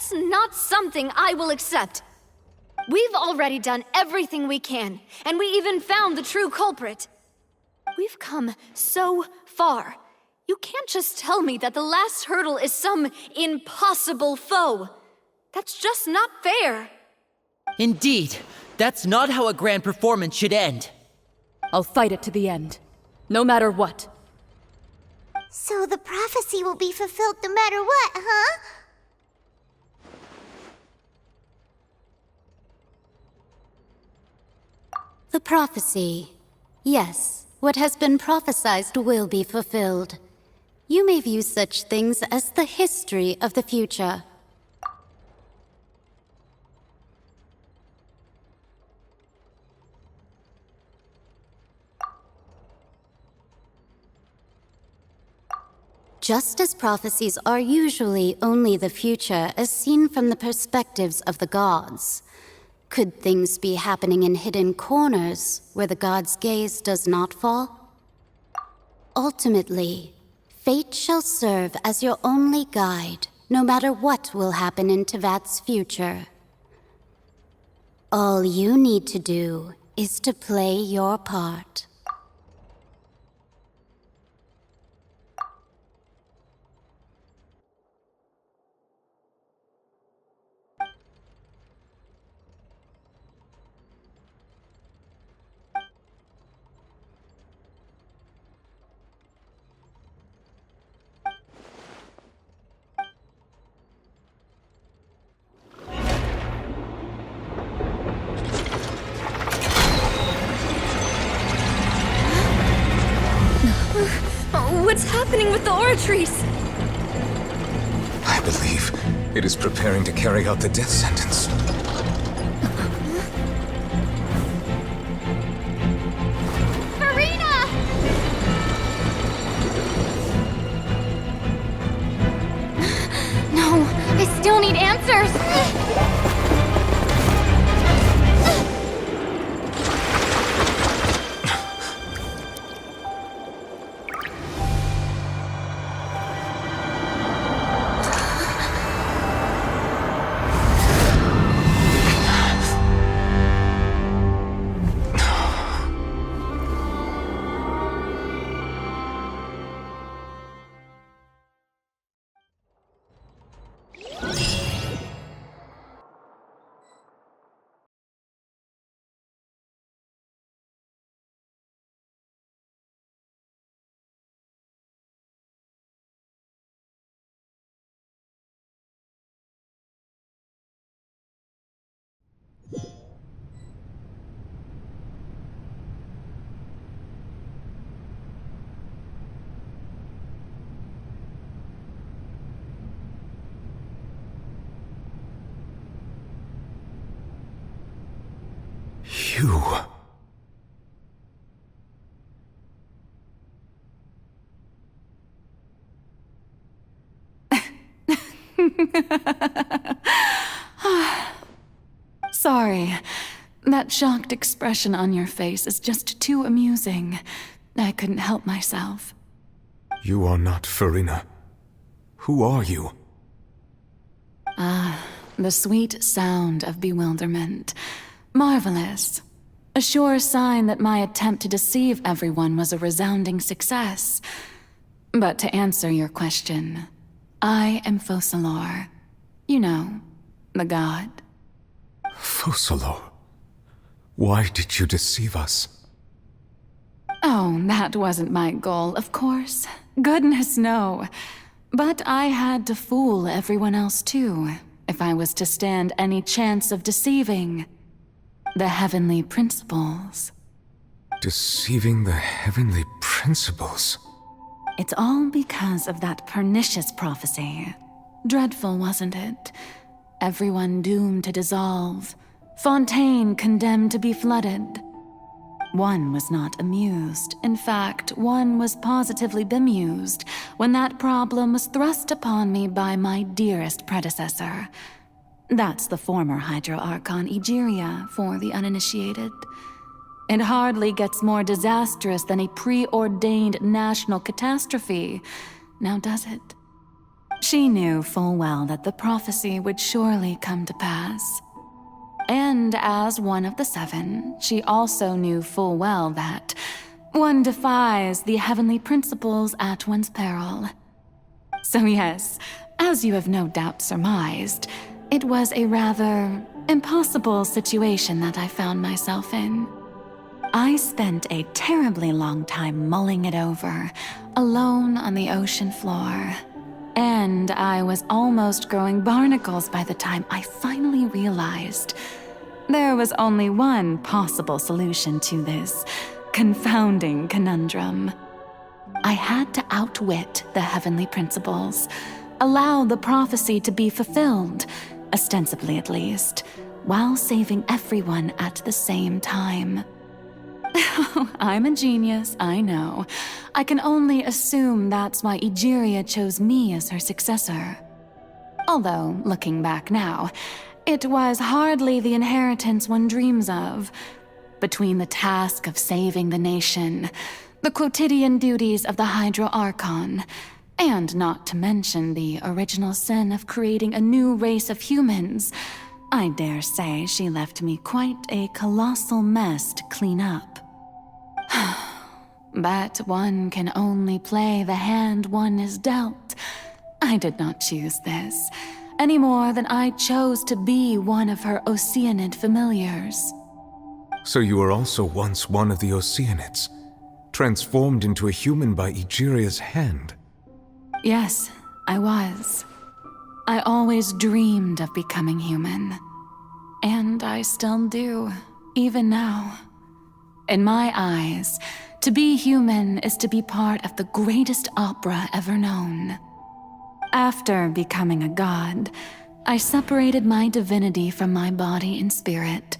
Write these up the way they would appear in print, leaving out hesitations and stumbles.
That's not something I will accept. We've already done everything we can, and we even found the true culprit. We've come so far. You can't just tell me that the last hurdle is some impossible foe. That's just not fair. Indeed, that's not how a grand performance should end. I'll fight it to the end, no matter what. So the prophecy will be fulfilled no matter what, huh? The prophecy. Yes, what has been prophesied will be fulfilled. You may view such things as the history of the future. Just as prophecies are usually only the future as seen from the perspectives of the gods, could things be happening in hidden corners where the gods' gaze does not fall? Ultimately, fate shall serve as your only guide, no matter what will happen in Tevat's future. All you need to do is to play your part. What's happening with the oratories? I believe it is preparing to carry out the death sentence. Farina! No, I still need answers. You... Sorry. That shocked expression on your face is just too amusing. I couldn't help myself. You are not Farina. Who are you? The sweet sound of bewilderment. Marvelous. A sure sign that my attempt to deceive everyone was a resounding success. But to answer your question, I am Focalor. You know, the god. Focalor? Why did you deceive us? Oh, that wasn't my goal, of course. Goodness, no. But I had to fool everyone else too, if I was to stand any chance of deceiving the heavenly principles. Deceiving the heavenly principles? It's all because of that pernicious prophecy. Dreadful, wasn't it? Everyone doomed to dissolve. Fontaine condemned to be flooded. One was not amused. In fact, one was positively bemused when that problem was thrust upon me by my dearest predecessor. That's the former Hydro Archon Egeria for the uninitiated. It hardly gets more disastrous than a preordained national catastrophe, now does it? She knew full well that the prophecy would surely come to pass. And as one of the seven, she also knew full well that one defies the heavenly principles at one's peril. So yes, as you have no doubt surmised, it was a rather impossible situation that I found myself in. I spent a terribly long time mulling it over, alone on the ocean floor. And I was almost growing barnacles by the time I finally realized there was only one possible solution to this confounding conundrum. I had to outwit the heavenly principles, allow the prophecy to be fulfilled, ostensibly at least, while saving everyone at the same time. I'm a genius, I know. I can only assume that's why Egeria chose me as her successor. Although, looking back now, it was hardly the inheritance one dreams of. Between the task of saving the nation, the quotidian duties of the Hydro Archon, and not to mention the original sin of creating a new race of humans, I dare say she left me quite a colossal mess to clean up. But one can only play the hand one is dealt. I did not choose this, any more than I chose to be one of her Oceanid familiars. So you were also once one of the Oceanids, transformed into a human by Egeria's hand. Yes, I was. I always dreamed of becoming human. And I still do, even now. In my eyes, to be human is to be part of the greatest opera ever known. After becoming a god, I separated my divinity from my body and spirit,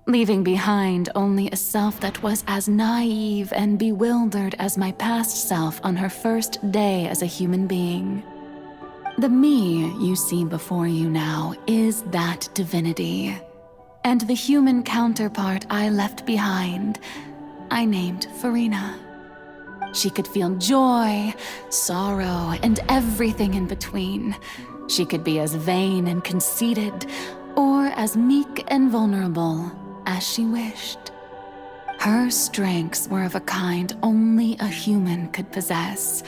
leaving behind only a self that was as naive and bewildered as my past self on her first day as a human being. The me you see before you now is that divinity. And the human counterpart I left behind, I named Farina. She could feel joy, sorrow, and everything in between. She could be as vain and conceited, or as meek and vulnerable as she wished. Her strengths were of a kind only a human could possess,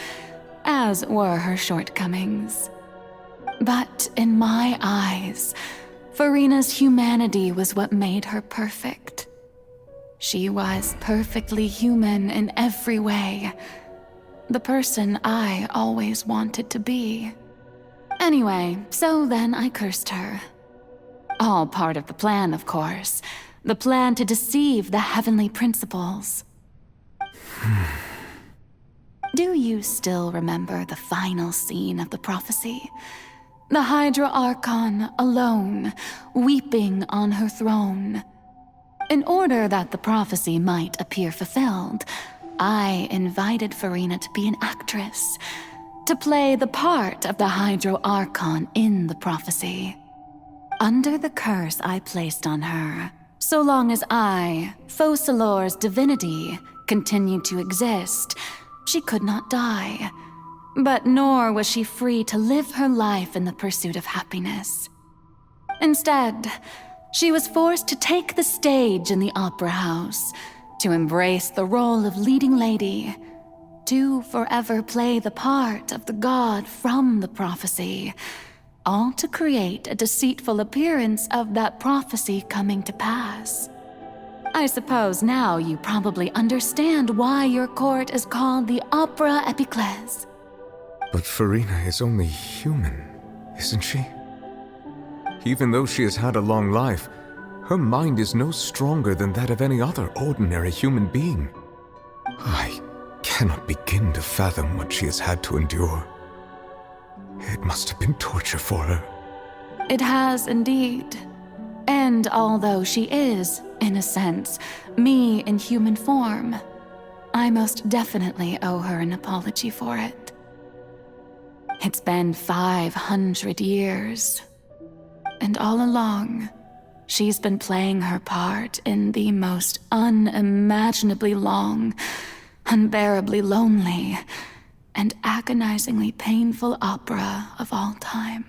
as were her shortcomings. But in my eyes, Farina's humanity was what made her perfect. She was perfectly human in every way. The person I always wanted to be. Anyway, so then I cursed her. All part of the plan, of course. The plan to deceive the heavenly principles. Do you still remember the final scene of the prophecy? The Hydra Archon alone, weeping on her throne. In order that the prophecy might appear fulfilled, I invited Farina to be an actress, to play the part of the Hydro Archon in the prophecy. Under the curse I placed on her, so long as I, Focalor's divinity, continued to exist, she could not die. But nor was she free to live her life in the pursuit of happiness. Instead, she was forced to take the stage in the opera house, to embrace the role of leading lady, to forever play the part of the god from the prophecy, all to create a deceitful appearance of that prophecy coming to pass. I suppose now you probably understand why your court is called the Opera Epiclese. But Farina is only human, isn't she? Even though she has had a long life, her mind is no stronger than that of any other ordinary human being. I cannot begin to fathom what she has had to endure. It must have been torture for her. It has indeed. And although she is, in a sense, me in human form, I most definitely owe her an apology for it. It's been 500 years. And all along, she's been playing her part in the most unimaginably long, unbearably lonely, and agonizingly painful opera of all time.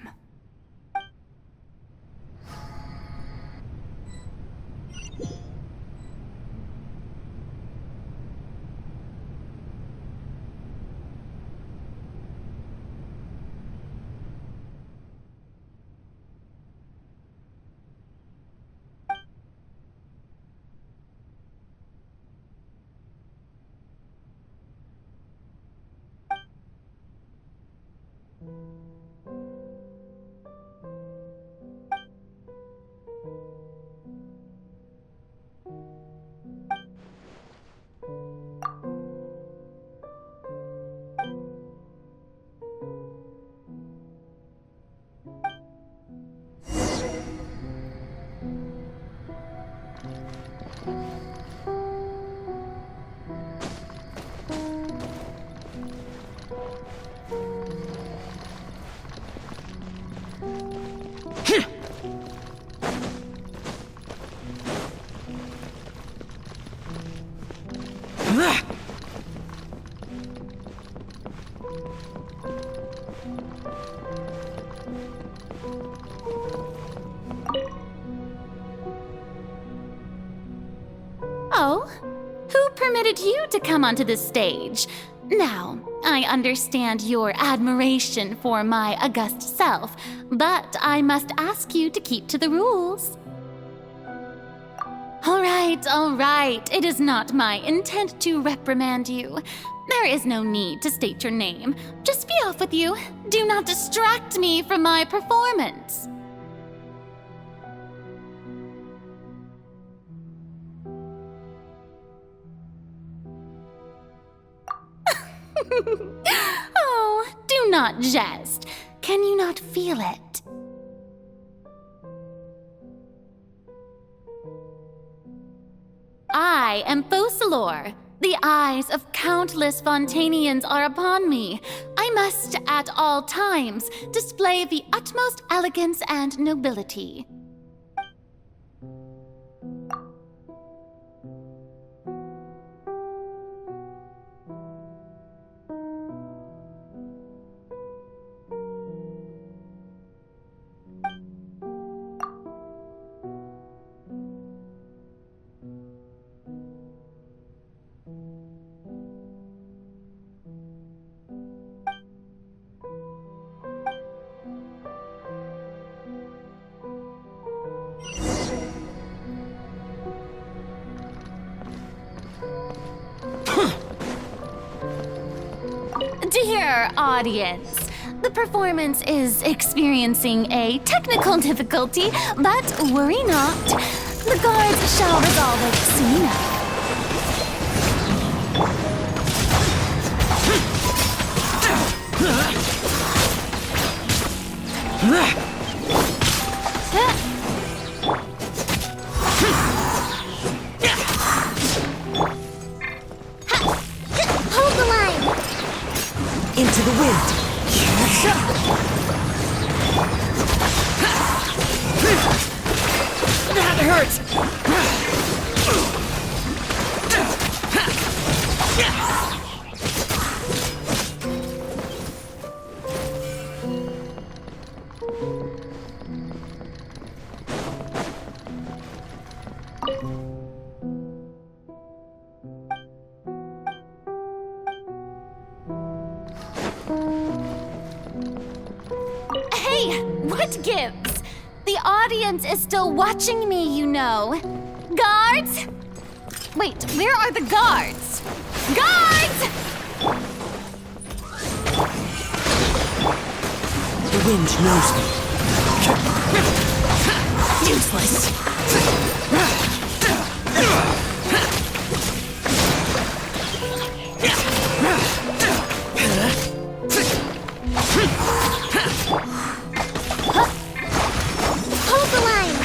Oh, who permitted you to come onto the stage? Now, I understand your admiration for my august self, but I must ask you to keep to the rules. All right. It is not my intent to reprimand you. There is no need to state your name. Just be off with you. Do not distract me from my performance. Oh, do not jest. Can you not feel it? I am Focalor. The eyes of countless Fontanians are upon me. I must, at all times, display the utmost elegance and nobility. Dear audience, the performance is experiencing a technical difficulty, but worry not. The guards shall resolve it soon enough. Hold the line! Into the wind. That hurts. Hey, what gives? The audience is still watching me, you know. Guards? Wait, where are the guards? Guards! The wind knows me. Useless. Hold the line!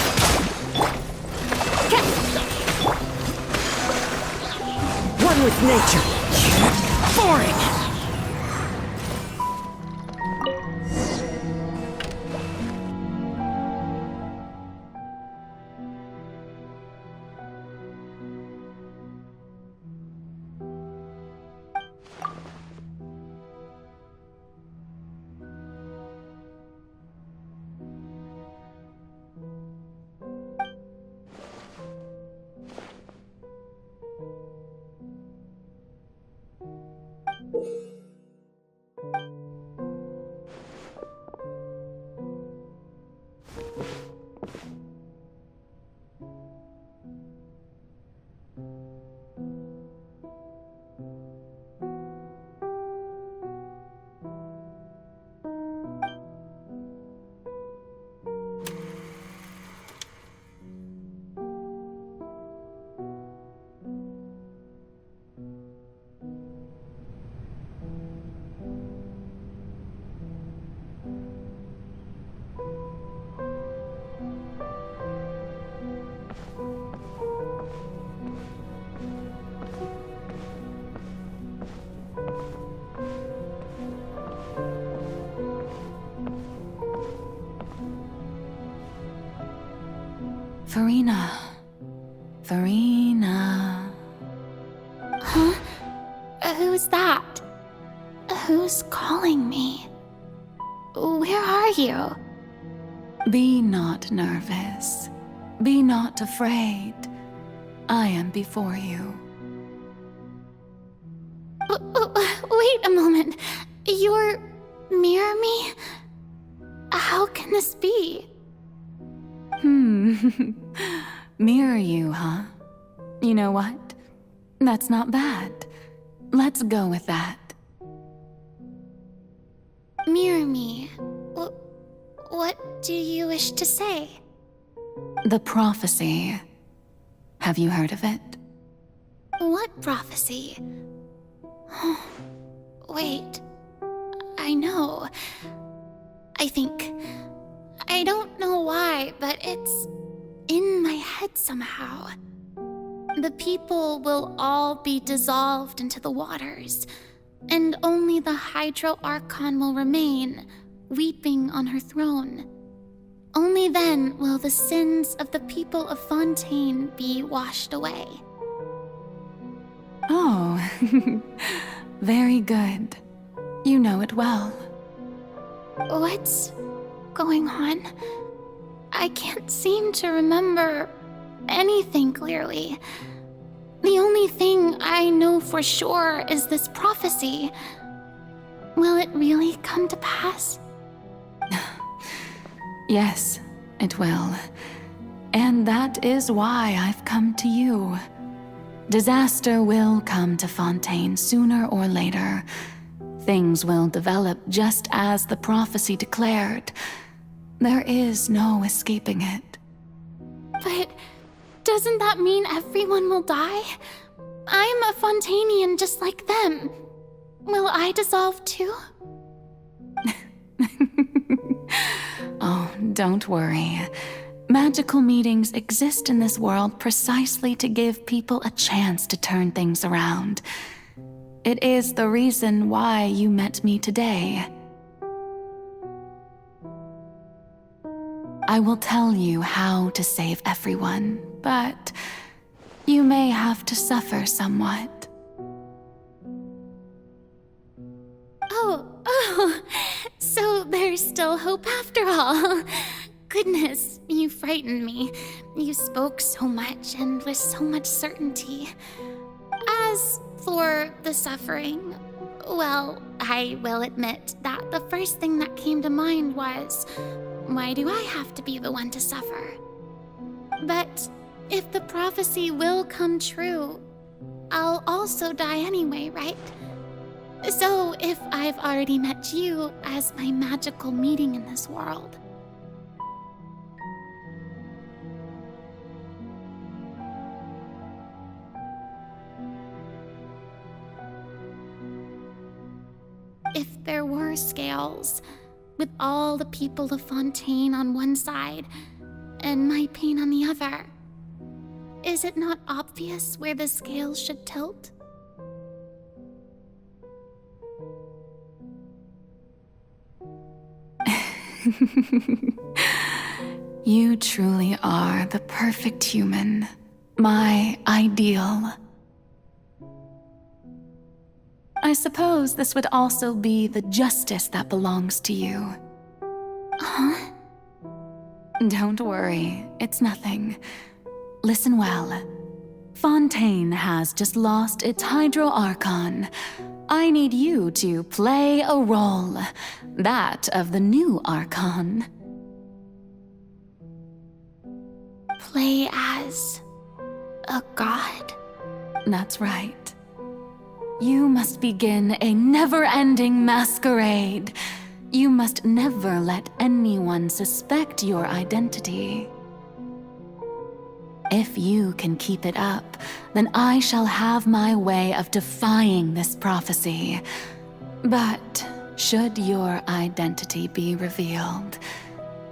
One with nature. Boring. Farina. Farina. Huh? Who's that? Who's calling me? Where are you? Be not nervous. Be not afraid. I am before you. Wait a moment. You're near me? How can this be? Mirror you, huh? You know what? That's not bad. Let's go with that. Mirror me. What do you wish to say? The prophecy. Have you heard of it? What prophecy? Wait. I know. I think. I don't know why, but it's in my head somehow. The people will all be dissolved into the waters, and only the Hydro Archon will remain, weeping on her throne. Only then will the sins of the people of Fontaine be washed away. Oh, very good. You know it well. What's going on? I can't seem to remember anything clearly. The only thing I know for sure is this prophecy. Will it really come to pass? Yes, it will. And that is why I've come to you. Disaster will come to Fontaine sooner or later. Things will develop just as the prophecy declared. There is no escaping it. But doesn't that mean everyone will die? I'm a Fontainian just like them. Will I dissolve too? Oh, don't worry. Magical meetings exist in this world precisely to give people a chance to turn things around. It is the reason why you met me today. I will tell you how to save everyone, but you may have to suffer somewhat. Oh, so there's still hope after all. Goodness, you frightened me. You spoke so much and with so much certainty. As for the suffering, well, I will admit that the first thing that came to mind was, why do I have to be the one to suffer? But if the prophecy will come true, I'll also die anyway, right? So if I've already met you as my magical meeting in this world, if there were scales, with all the people of Fontaine on one side and my pain on the other, is it not obvious where the scales should tilt? You truly are the perfect human, my ideal. I suppose this would also be the justice that belongs to you. Huh? Don't worry, it's nothing. Listen well. Fontaine has just lost its Hydro Archon. I need you to play a role, that of the new Archon. Play as a god? That's right. You must begin a never-ending masquerade. You must never let anyone suspect your identity. If you can keep it up, then I shall have my way of defying this prophecy. But should your identity be revealed,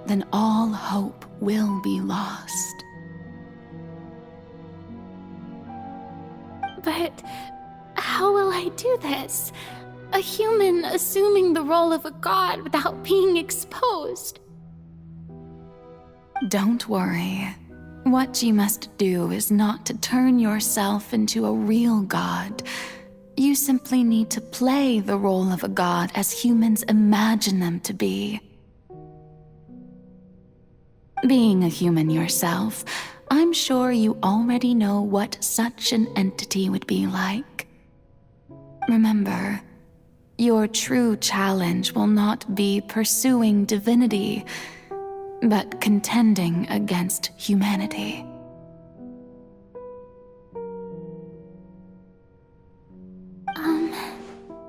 then all hope will be lost. But how will I do this? A human assuming the role of a god without being exposed. Don't worry. What you must do is not to turn yourself into a real god. You simply need to play the role of a god as humans imagine them to be. Being a human yourself, I'm sure you already know what such an entity would be like. Remember, your true challenge will not be pursuing divinity, but contending against humanity.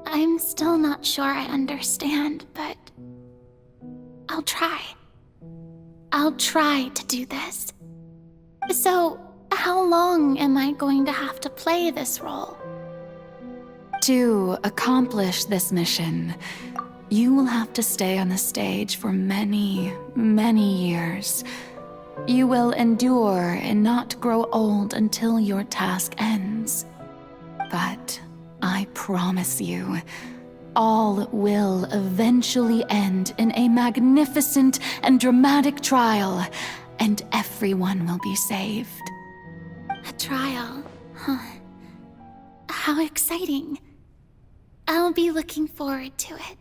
I'm still not sure I understand, but I'll try. I'll try to do this. So, how long am I going to have to play this role? To accomplish this mission, you will have to stay on the stage for many, many years. You will endure and not grow old until your task ends. But I promise you, all will eventually end in a magnificent and dramatic trial, and everyone will be saved. A trial, huh? How exciting. I'll be looking forward to it.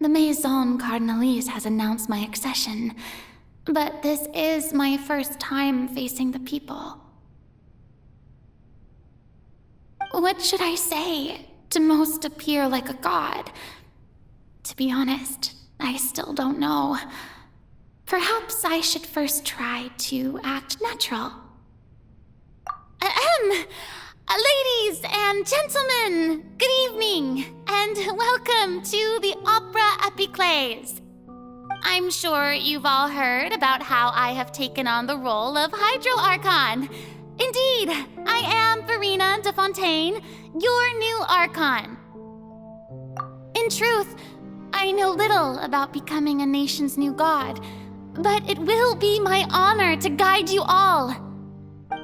The Maison Cardinalise has announced my accession, but this is my first time facing the people. What should I say to most appear like a god? To be honest, I still don't know. Perhaps I should first try to act natural. Ladies and gentlemen, good evening, and welcome to the Opera Epiclese. I'm sure you've all heard about how I have taken on the role of Hydro Archon. Indeed, I am Verena de Fontaine, your new Archon. In truth, I know little about becoming a nation's new god, but it will be my honor to guide you all.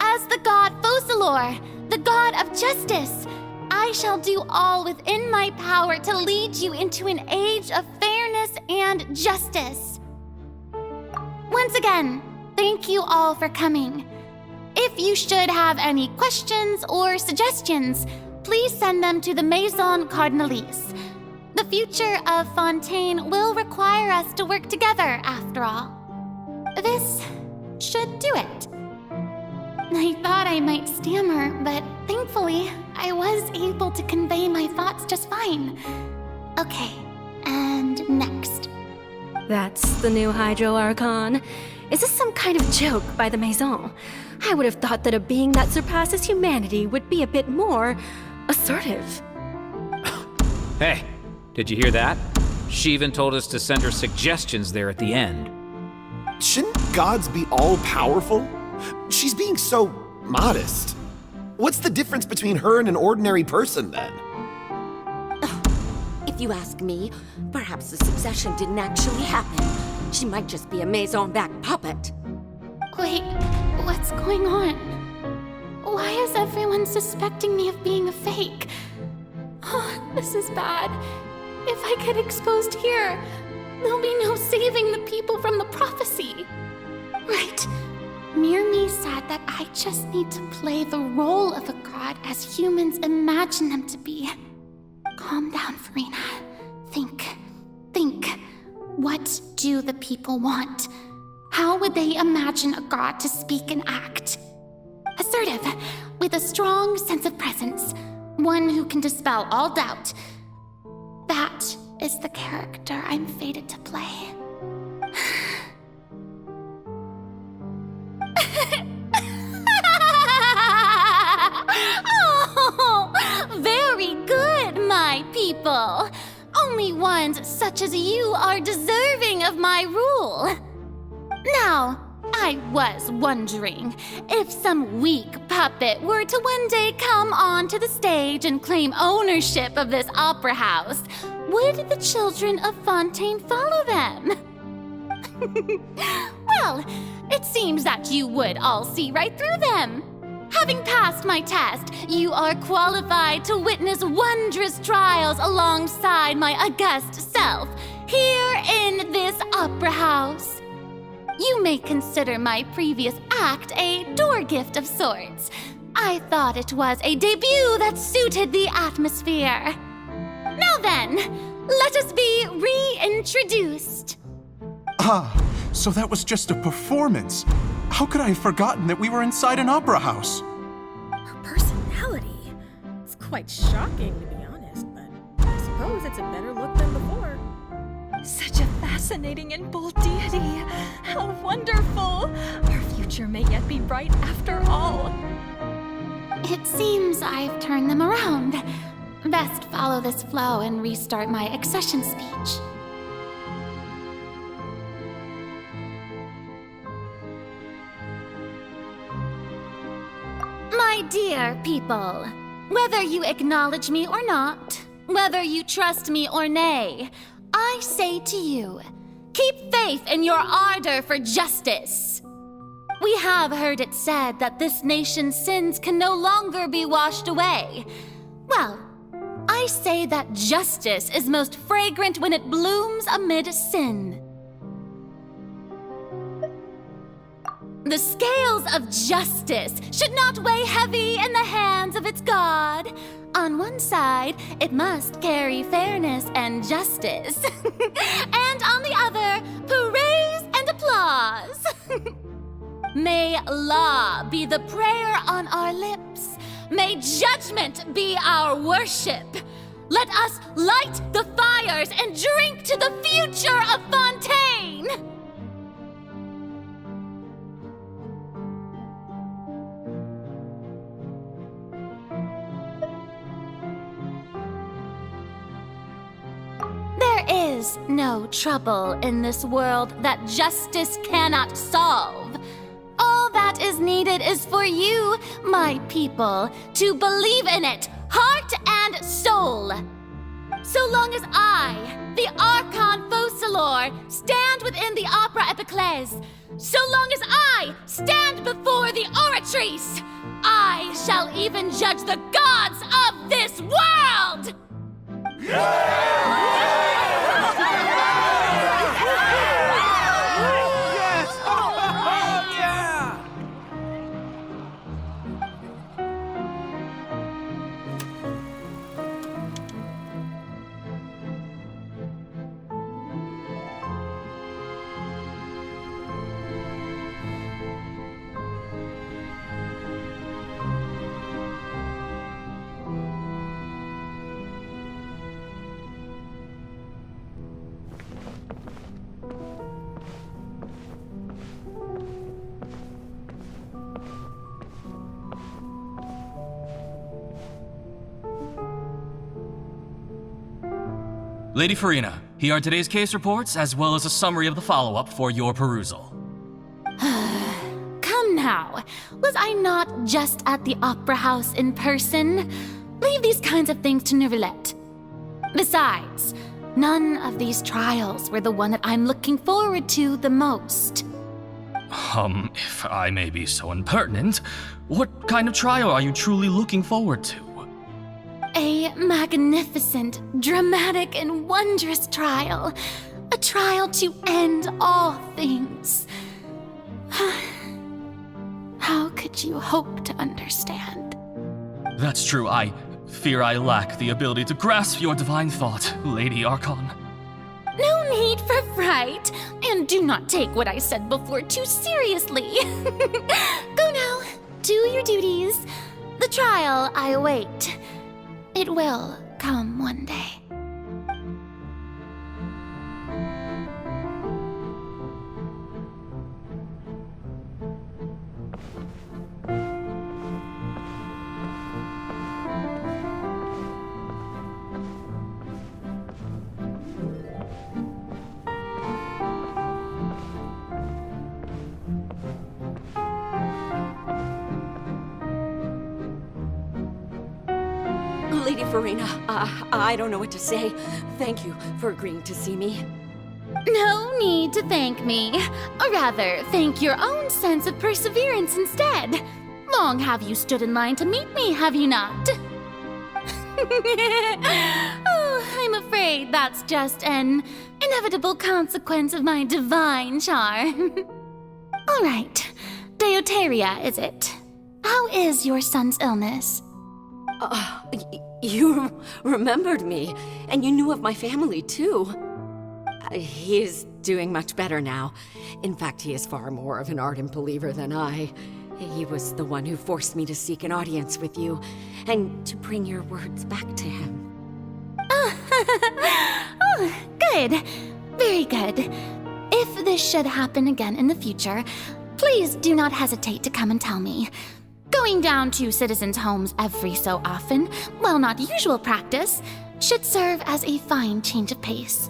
As the god Focalor, the god of justice, I shall do all within my power to lead you into an age of fairness and justice. Once again, thank you all for coming. If you should have any questions or suggestions, please send them to the Maison Cardinalise. The future of Fontaine will require us to work together, after all. This should do it. I thought I might stammer, but thankfully, I was able to convey my thoughts just fine. Okay, and next. That's the new Hydro Archon. Is this some kind of joke by the Maison? I would have thought that a being that surpasses humanity would be a bit more assertive. Hey, did you hear that? She even told us to send her suggestions there at the end. Shouldn't gods be all-powerful? She's being so modest. What's the difference between her and an ordinary person, then? If you ask me, perhaps the succession didn't actually happen. She might just be a Maison-back puppet. Wait, what's going on? Why is everyone suspecting me of being a fake? Oh, this is bad. If I get exposed here, there'll be no saving the people from the prophecy. Right. Mirmi said that I just need to play the role of a god as humans imagine them to be. Calm down, Verena. Think. What do the people want? How would they imagine a god to speak and act? Assertive, with a strong sense of presence. One who can dispel all doubt. That is the character I'm fated to play. much as you are deserving of my rule. Now, I was wondering if some weak puppet were to one day come onto the stage and claim ownership of this opera house, would the children of Fontaine follow them? Well, it seems that you would all see right through them. Having passed my test, you are qualified to witness wondrous trials alongside my august self here in this opera house. You may consider my previous act a door gift of sorts. I thought it was a debut that suited the atmosphere. Now then, let us be reintroduced. Ah, so that was just a performance. How could I have forgotten that we were inside an opera house? Her personality. It's quite shocking, to be honest, but I suppose it's a better look than before. Such a fascinating and bold deity. How wonderful! Our future may yet be bright after all. It seems I've turned them around. Best follow this flow and restart my accession speech. My dear people, whether you acknowledge me or not, whether you trust me or nay, I say to you, keep faith in your ardor for justice. We have heard it said that this nation's sins can no longer be washed away. Well, I say that justice is most fragrant when it blooms amid sin. The scales of justice should not weigh heavy in the hands of its God. On one side, it must carry fairness and justice. And on the other, praise and applause. May law be the prayer on our lips. May judgment be our worship. Let us light the fires and drink to the future of Fontaine. There is no trouble in this world that justice cannot solve. All that is needed is for you, my people, to believe in it, heart and soul. So long as I, the Archon Focalor, stand within the Opera Epiclese, so long as I stand before the Oratrice, I shall even judge the gods of this world! Lady Farina, here are today's case reports, as well as a summary of the follow-up for your perusal. Come now, was I not just at the Opera House in person? Leave these kinds of things to Neuvillette. Besides, none of these trials were the one that I'm looking forward to the most. If I may be so impertinent, what kind of trial are you truly looking forward to? A magnificent, dramatic, and wondrous trial. A trial to end all things. How could you hope to understand? That's true. I fear I lack the ability to grasp your divine thought, Lady Archon. No need for fright, and do not take what I said before too seriously. Go now, do your duties. The trial I await. It will come one day. Lady Farina, I don't know what to say. Thank you for agreeing to see me. No need to thank me. Or rather, thank your own sense of perseverance instead. Long have you stood in line to meet me, have you not? Oh, I'm afraid that's just an inevitable consequence of my divine charm. All right, Deoteria, is it? How is your son's illness? You remembered me, and you knew of my family, too. He is doing much better now. In fact, he is far more of an ardent believer than I. He was the one who forced me to seek an audience with you, and to bring your words back to him. Oh, good. Very good. If this should happen again in the future, please do not hesitate to come and tell me. Going down to citizens' homes every so often, while not usual practice, should serve as a fine change of pace.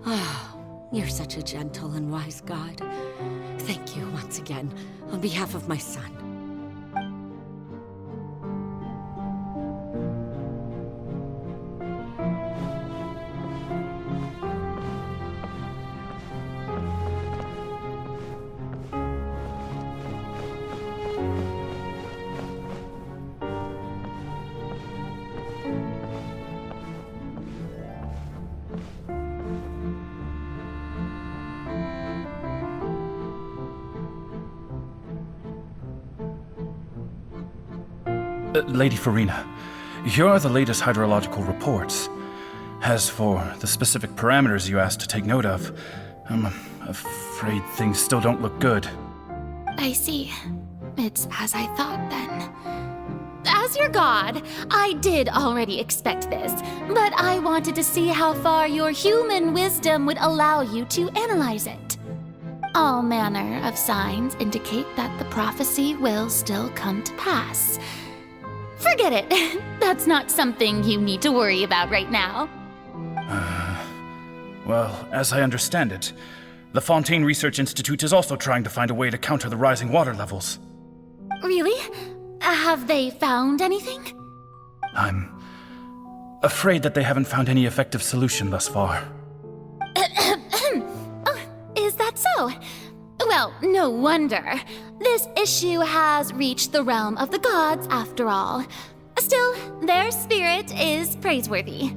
Oh, you're such a gentle and wise god. Thank you once again, on behalf of my son. Lady Farina, here are the latest hydrological reports. As for the specific parameters you asked to take note of, I'm afraid things still don't look good. I see. It's as I thought then. As your god, I did already expect this, but I wanted to see how far your human wisdom would allow you to analyze it. All manner of signs indicate that the prophecy will still come to pass. Forget it. That's not something you need to worry about right now. Well, as I understand it, the Fontaine Research Institute is also trying to find a way to counter the rising water levels. Really? Have they found anything? I'm afraid that they haven't found any effective solution thus far. Oh, is that so? Well, no wonder. This issue has reached the realm of the gods, after all. Still, their spirit is praiseworthy.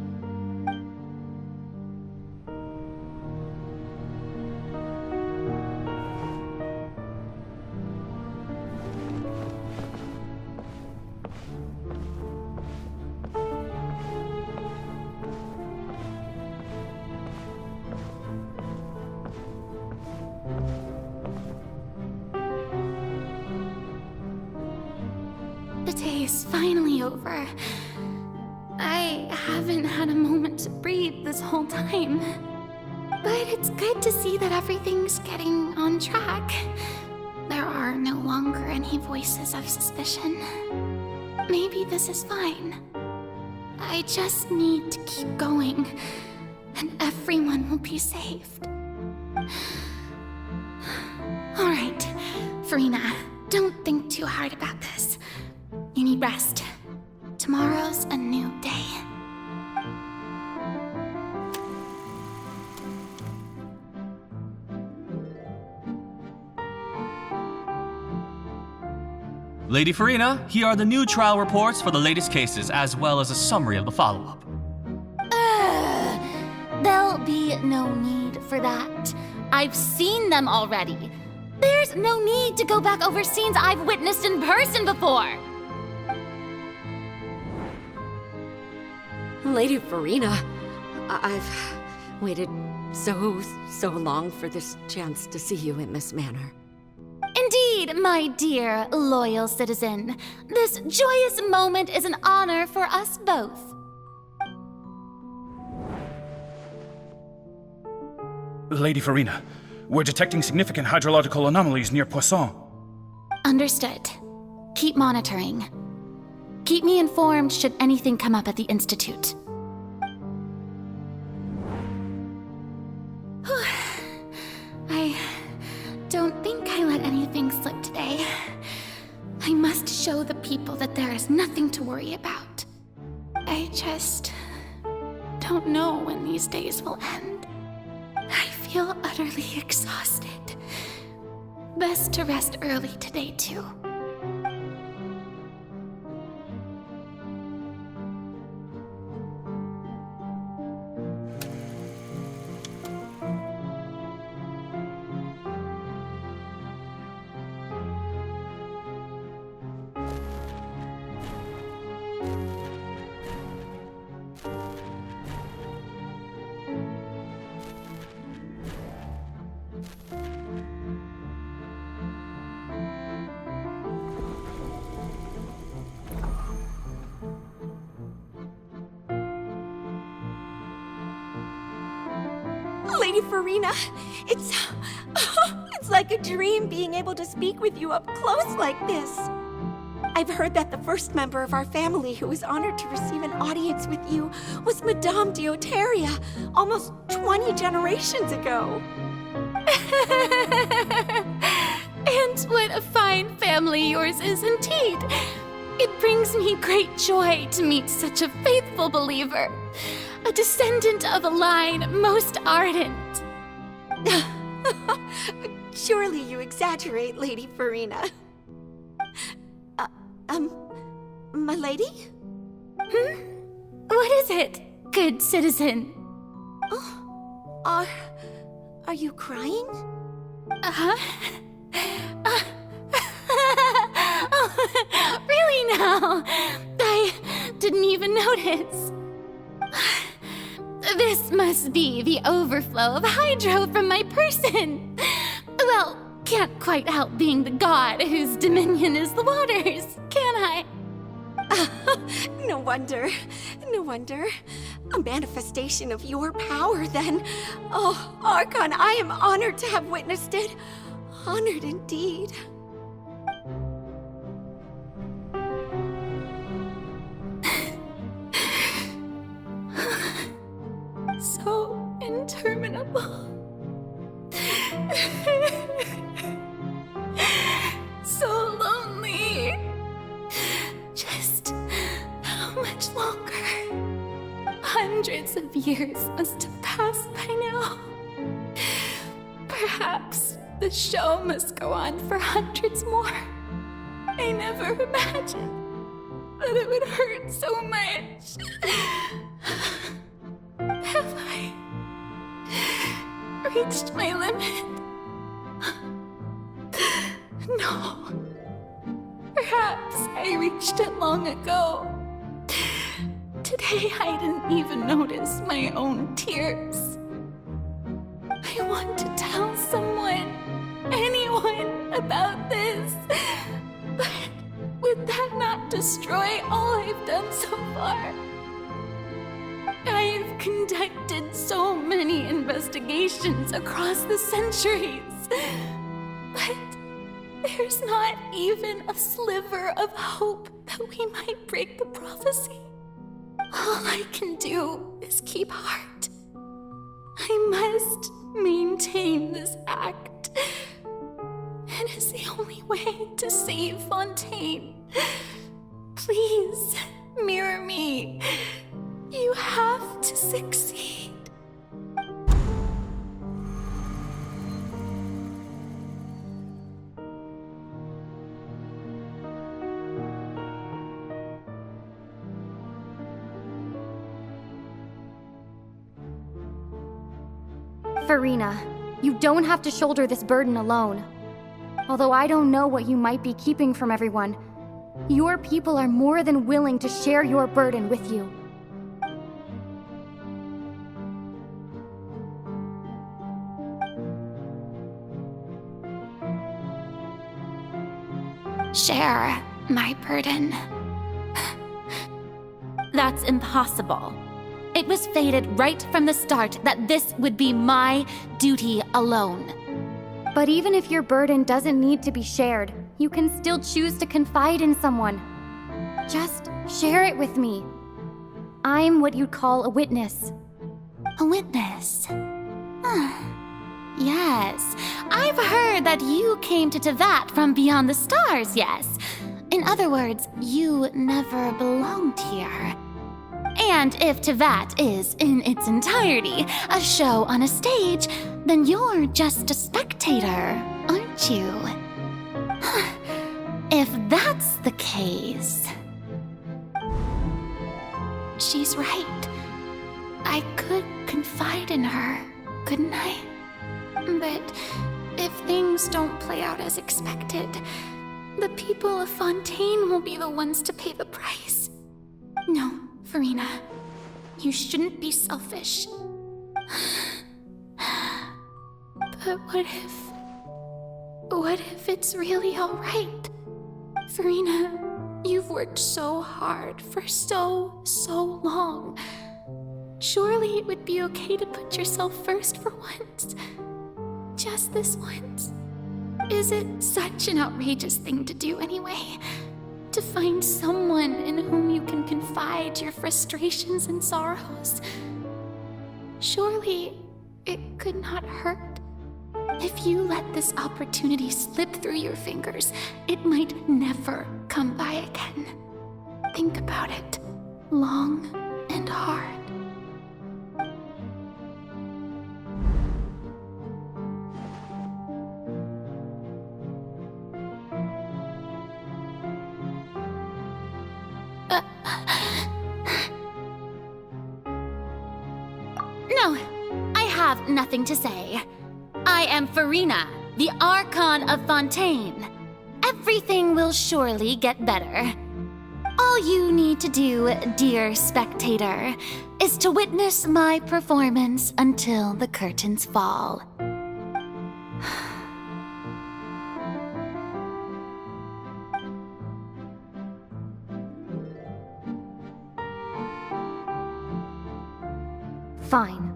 The day is finally over. I haven't had a moment to breathe this whole time. But it's good to see that everything's getting on track. There are no longer any voices of suspicion. Maybe this is fine. I just need to keep going, and everyone will be saved. All right, Farina, don't think too hard about this. You need rest. Tomorrow's a new day. Lady Farina, here are the new trial reports for the latest cases, as well as a summary of the follow-up. There'll be no need for that. I've seen them already. There's no need to go back over scenes I've witnessed in person before. Lady Farina, I've waited so long for this chance to see you in this manner. Indeed, my dear, loyal citizen. This joyous moment is an honor for us both. Lady Farina, we're detecting significant hydrological anomalies near Poisson. Understood. Keep monitoring. Keep me informed should anything come up at the Institute. I don't think I let anything slip today. I must show the people that there is nothing to worry about. I just don't know when these days will end. I feel utterly exhausted. Best to rest early today, too. Lady Farina, it's like a dream being able to speak with you up close like this. I've heard that the first member of our family who was honored to receive an audience with you was Madame Deoteria, almost 20 generations ago. And what a fine family yours is indeed. It brings me great joy to meet such a faithful believer, a descendant of a line most ardent. Surely you exaggerate, Lady Farina. My lady? What is it, good citizen? Oh, are you crying? Really now? I didn't even notice. This must be the overflow of hydro from my person. Well, can't quite help being the god whose dominion is the waters, can I? No wonder. No wonder. A manifestation of your power, then. Oh, Archon, I am honored to have witnessed it. Honored indeed. So interminable. So lonely. Just how much longer? Hundreds of years must have passed by now. Perhaps the show must go on for hundreds more. I never imagined that it would hurt so much. Have I reached my limit? No. Perhaps I reached it long ago. Today I didn't even notice my own tears. I want to tell someone, anyone, about this. But would that not destroy all I've done so far? I've conducted so many investigations across the centuries, but there's not even a sliver of hope that we might break the prophecy. All I can do is keep heart. I must maintain this act. It is the only way to save Fontaine. Please, mirror me. You have to succeed. Farina, you don't have to shoulder this burden alone. Although I don't know what you might be keeping from everyone, your people are more than willing to share your burden with you. Share my burden. That's impossible. It was fated right from the start that this would be my duty alone. But even if your burden doesn't need to be shared, you can still choose to confide in someone. Just share it with me. I'm what you'd call a witness. A witness? Yes, I've heard that you came to Tevat from beyond the stars, yes. In other words, you never belonged here. And if Tevat is, in its entirety, a show on a stage, then you're just a spectator, aren't you? If that's the case... She's right. I could confide in her, couldn't I? But if things don't play out as expected, the people of Fontaine will be the ones to pay the price. No, Farina, you shouldn't be selfish. But what if it's really all right? Farina, you've worked so hard for so long. Surely it would be okay to put yourself first for once. Just this once. Is it such an outrageous thing to do anyway? To find someone in whom you can confide your frustrations and sorrows? Surely it could not hurt. If you let this opportunity slip through your fingers, it might never come by again. Think about it long and hard. No, I have nothing to say. I am Farina, the Archon of Fontaine. Everything will surely get better. All you need to do, dear spectator, is to witness my performance until the curtains fall. Fine.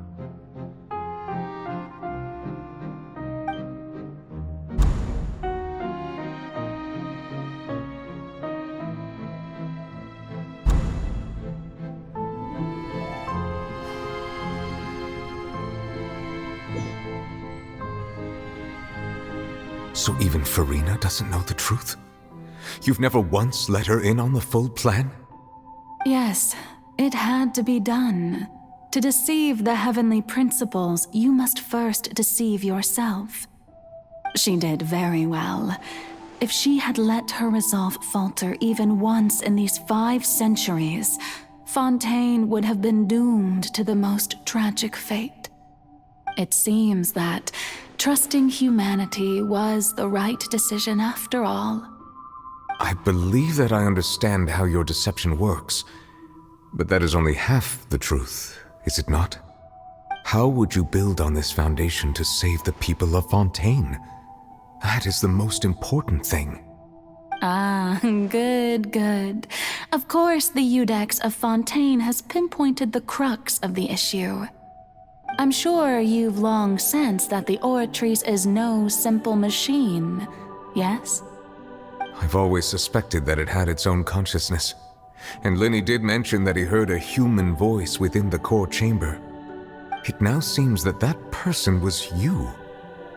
So even Farina doesn't know the truth? You've never once let her in on the full plan? Yes, it had to be done. To deceive the heavenly principles, you must first deceive yourself. She did very well. If she had let her resolve falter even once in these 5 centuries, Fontaine would have been doomed to the most tragic fate. It seems that trusting humanity was the right decision after all. I believe that I understand how your deception works, but that is only half the truth, is it not? How would you build on this foundation to save the people of Fontaine? That is the most important thing. Ah, good. Of course, the Iudex of Fontaine has pinpointed the crux of the issue. I'm sure you've long sensed that the Oratrice is no simple machine, yes? I've always suspected that it had its own consciousness. And Lenny did mention that he heard a human voice within the core chamber. It now seems that that person was you,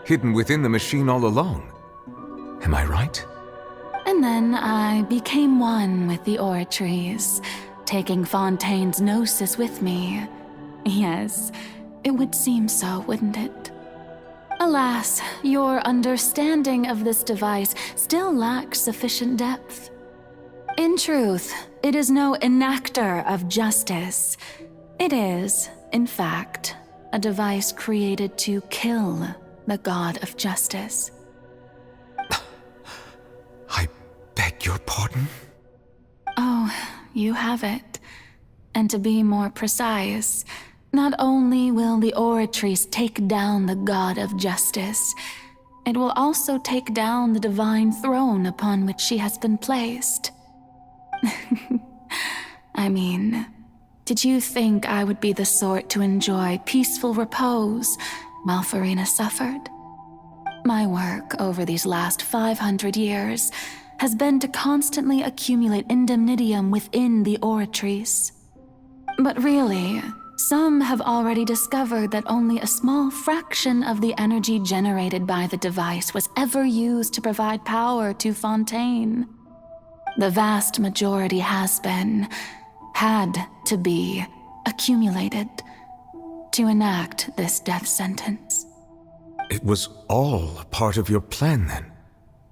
hidden within the machine all along. Am I right? And then I became one with the Oratrice, taking Fontaine's gnosis with me. Yes, it would seem so, wouldn't it? Alas, your understanding of this device still lacks sufficient depth. In truth, it is no enactor of justice. It is, in fact, a device created to kill the god of justice. I beg your pardon? Oh, you have it. And to be more precise, not only will the Oratrice take down the god of justice, it will also take down the divine throne upon which she has been placed. I mean, did you think I would be the sort to enjoy peaceful repose while Farina suffered? My work over these last 500 years has been to constantly accumulate indemnitium within the Oratrice. But really, some have already discovered that only a small fraction of the energy generated by the device was ever used to provide power to Fontaine. The vast majority has been, had to be accumulated to enact this death sentence. It was all a part of your plan, then?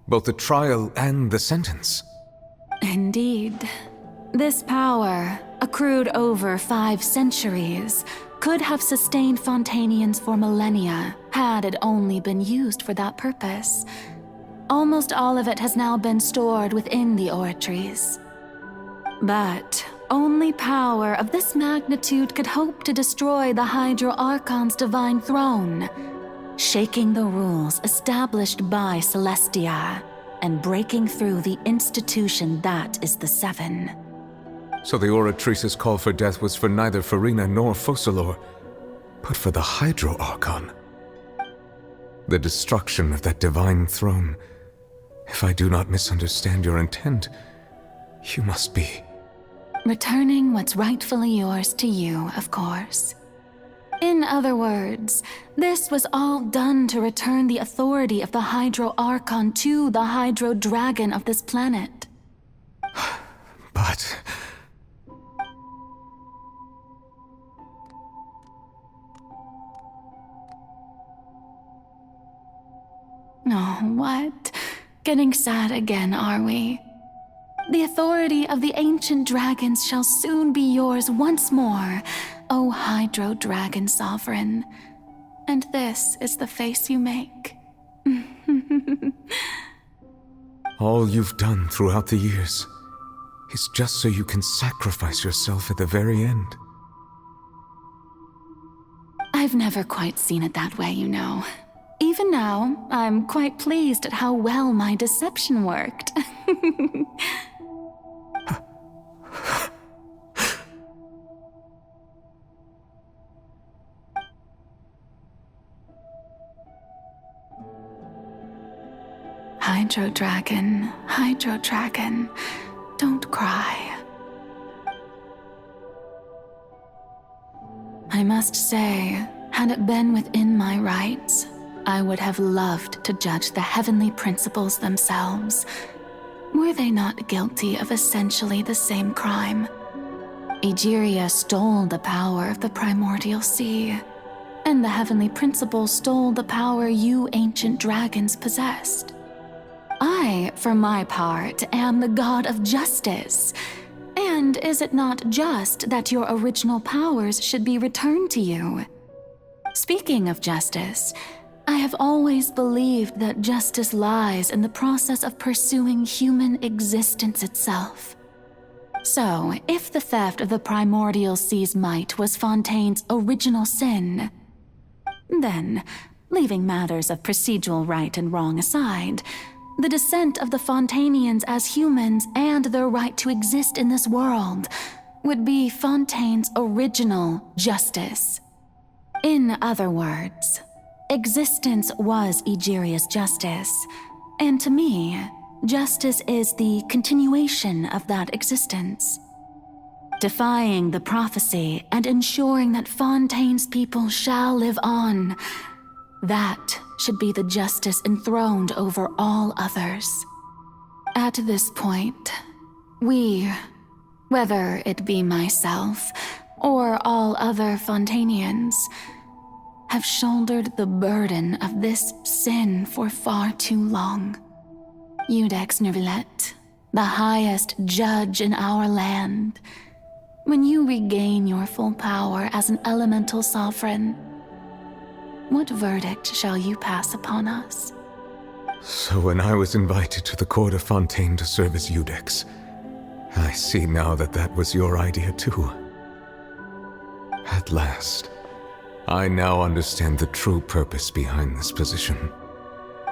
Both the trial and the sentence? Indeed. This power, accrued over 5 centuries, could have sustained Fontainians for millennia had it only been used for that purpose. Almost all of it has now been stored within the oratories. But only power of this magnitude could hope to destroy the Hydro Archon's divine throne, shaking the rules established by Celestia and breaking through the institution that is the Seven. So the Oratrice's call for death was for neither Farina nor Focalor, but for the Hydro Archon. The destruction of that divine throne. If I do not misunderstand your intent, you must be... Returning what's rightfully yours to you, of course. In other words, this was all done to return the authority of the Hydro Archon to the Hydro Dragon of this planet. But... Oh, what? Getting sad again, are we? The authority of the ancient dragons shall soon be yours once more, O Hydro Dragon Sovereign. And this is the face you make. All you've done throughout the years is just so you can sacrifice yourself at the very end. I've never quite seen it that way, you know. Even now, I'm quite pleased at how well my deception worked. Hydro Dragon, don't cry. I must say, had it been within my rights, I would have loved to judge the heavenly principles themselves. Were they not guilty of essentially the same crime? Egeria stole the power of the primordial sea, and the heavenly principles stole the power you ancient dragons possessed. I, for my part, am the god of justice. And is it not just that your original powers should be returned to you? Speaking of justice, I have always believed that justice lies in the process of pursuing human existence itself. So, if the theft of the primordial sea's might was Fontaine's original sin, then, leaving matters of procedural right and wrong aside, the descent of the Fontainians as humans and their right to exist in this world would be Fontaine's original justice. In other words, existence was Egeria's justice, and to me, justice is the continuation of that existence. Defying the prophecy and ensuring that Fontaine's people shall live on, that should be the justice enthroned over all others. At this point, we, whether it be myself or all other Fontainians, have shouldered the burden of this sin for far too long. Iudex Nervillet, the highest judge in our land, when you regain your full power as an elemental sovereign, what verdict shall you pass upon us? So when I was invited to the court of Fontaine to serve as Iudex, I see now that that was your idea too. At last, I now understand the true purpose behind this position.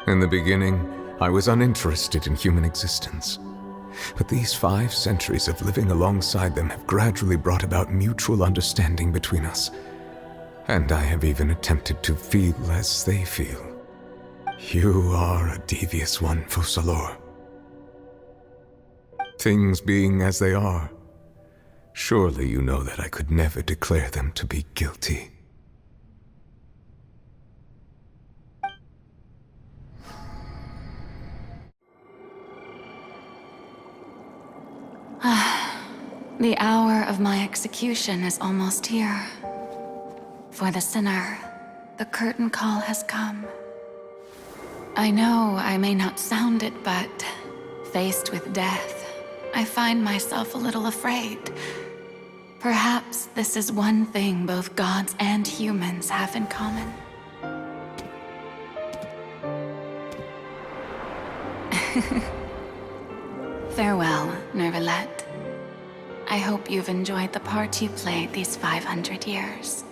In the beginning, I was uninterested in human existence. But these 5 centuries of living alongside them have gradually brought about mutual understanding between us. And I have even attempted to feel as they feel. You are a devious one, Focalor. Things being as they are, surely you know that I could never declare them to be guilty. The hour of my execution is almost here. For the sinner, the curtain call has come. I know I may not sound it, but faced with death, I find myself a little afraid. Perhaps this is one thing both gods and humans have in common. Farewell, Nervalette. I hope you've enjoyed the part you played these 500 years.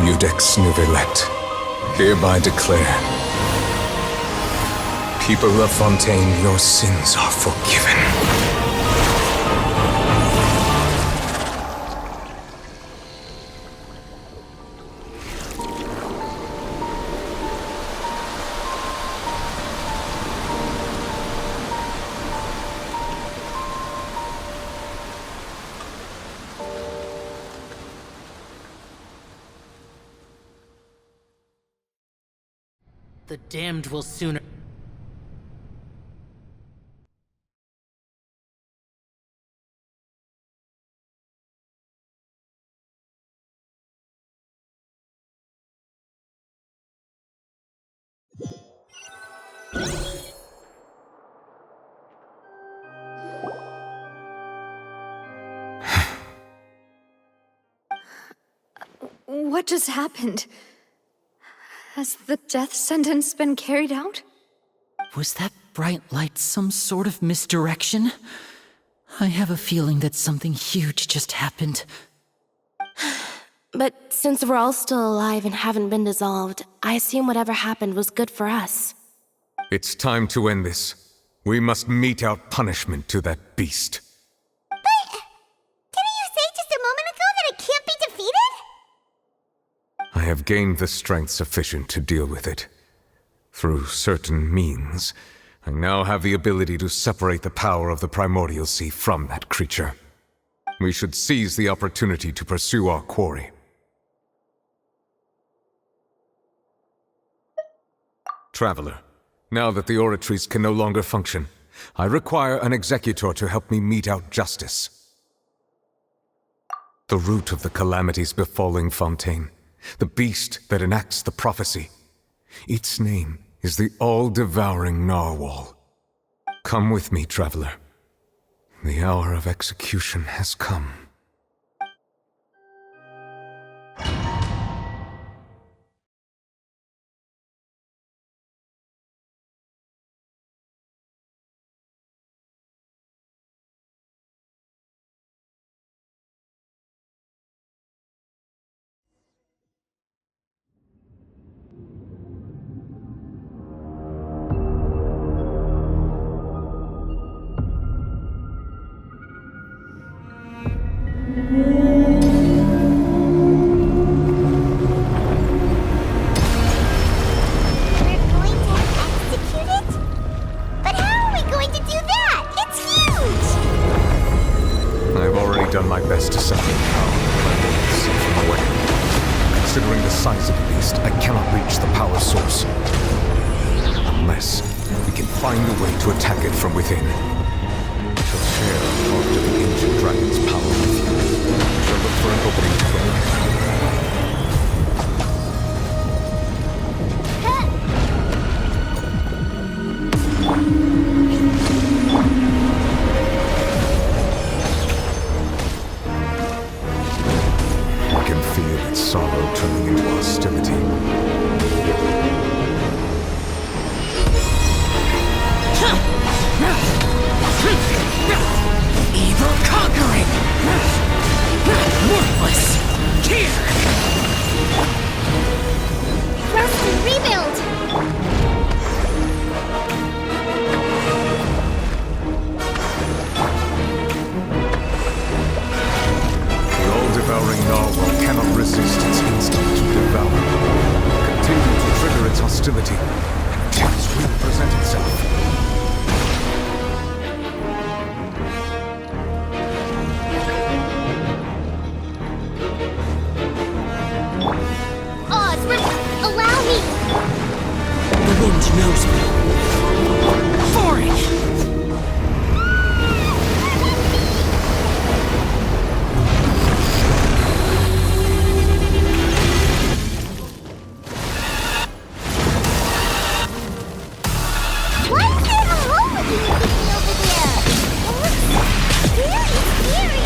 Iudex Nervalette, hereby declare, people of Fontaine, your sins are forgiven. The damned will sooner... What just happened? Has the death sentence been carried out? Was that bright light some sort of misdirection? I have a feeling that something huge just happened. But since we're all still alive and haven't been dissolved, I assume whatever happened was good for us. It's time to end this. We must mete out punishment to that beast. Didn't you say just a moment ago that it can't be defeated? I have gained the strength sufficient to deal with it. Through certain means, I now have the ability to separate the power of the Primordial Sea from that creature. We should seize the opportunity to pursue our quarry. Traveler, now that the oratories can no longer function, I require an executor to help me mete out justice. The root of the calamities befalling Fontaine, the beast that enacts the prophecy. Its name is the all-devouring narwhal. Come with me, traveler. The hour of execution has come. size of the beast, I cannot reach the power source. Unless we can find a way to attack it from within. I shall share part of the ancient dragon's power with you. I shall look for an opening to go. I can feel its sorrow turning into hostility. Evil conquering! Worthless! Here! Rust and rebuild! The all-devouring narwhal cannot resist its instinct to devour. Continue to trigger its hostility, and a chance will present itself. Allow me! The wind knows me. Foreign! Why is there a hole looking thingy over there? It looks very scary!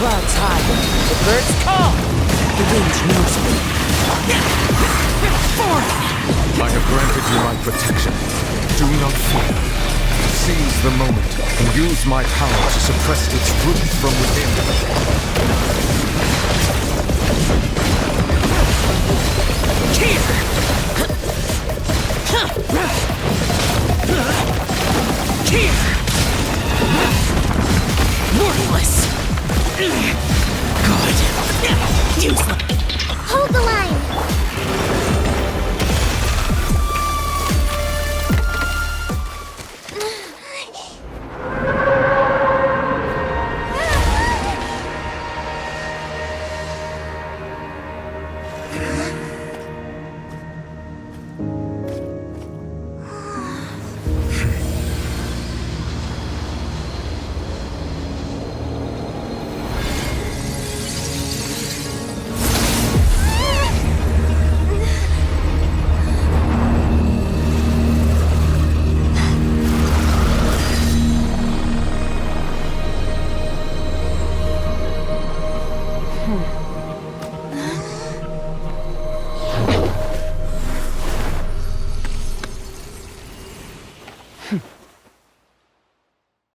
Clouds high, the birds call. The wind knows me. I have granted you my protection. Do not fear. Seize the moment and use my power to suppress its truth from within. Worthless! Good. Useless. Hold the line!